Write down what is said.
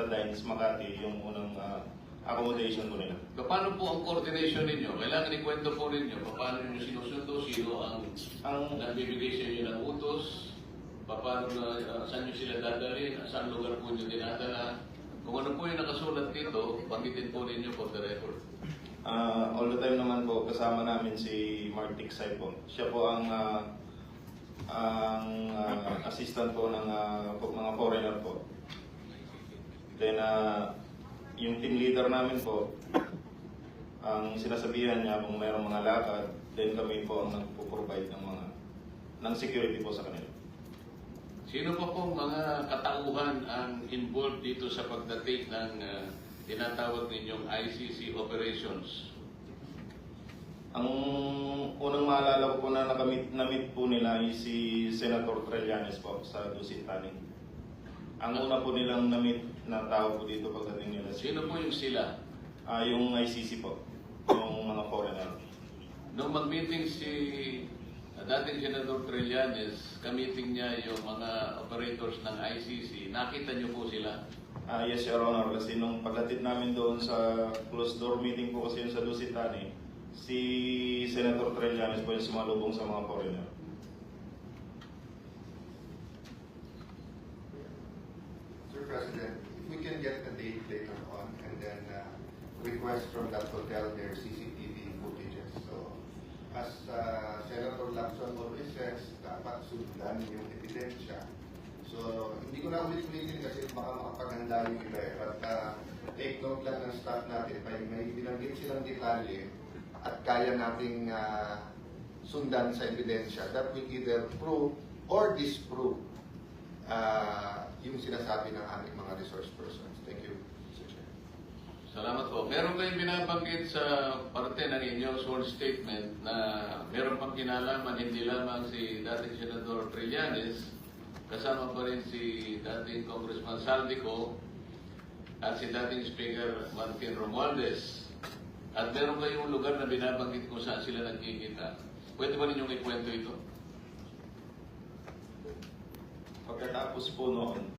Lines, Makati, yung unang accommodation po nila. Paano po ang coordination ninyo? Kailangan ikwento po ninyo paano nyo sinusundo, sino ang nagbibigay sa inyo ng utos, paano saan nyo sila dadalhin, saan lugar po nyo dinadala. Kung ano po yung nakasulat dito, banggitin po ninyo for the record. All the time naman po, kasama namin si Mark Tiksay po. Siya po ang assistant po ng mga foreigner po. Then, yung team leader namin po, ang sinasabihan niya kung mayroong mga lakad, then kami po ang nagpo-provide ng security po sa kanila. Sino pa pong mga katauhan ang involved dito sa pagdating ng tinatawag ninyong ICC operations? Ang unang maalala ko po na na-meet po nila ay si Senator Trillanes po sa Dusit Taning. Ang una po nilang na-meet na tao po dito pagdating nila. Sino po yung sila? Yung ICC po, yung mga foreigner. Nung mag-meeting si dating Senador Trillanes, ka-meeting niya yung mga operators ng ICC, nakita niyo po sila? Yes, Your Honor, kasi nung pagdating namin doon sa closed door meeting po kasi yun sa Dusit Taning, si Senator Trillanes po yung sumalubong sa mga foreigner. Sir President, if we can get a date later on and then request from that hotel their CCTV footages. So, as Senator Lacson always says, dapat sundan yung ebidensya. So, hindi ko na ulit-ulitin kasi baka makapaganda yung iba eh. But take note lang ng staff natin, may binanggit silang detalye at kaya nating sundan sa ebidensya that will either prove or disprove yung sinasabi ng aming mga resource persons. Thank you, Mr. Chair. Salamat po. Meron kayong binabanggit sa parte ng inyong sworn statement na meron pang kinalaman, hindi lamang si dating Senador Trillanes, kasama pa rin si dating Congressman Saldico at si dating Speaker Martin Romualdez. At meron kayong lugar na binabanggit kung saan sila nagkikita. Pwede ba ninyong ikwento ito? Pagkatapos po noon,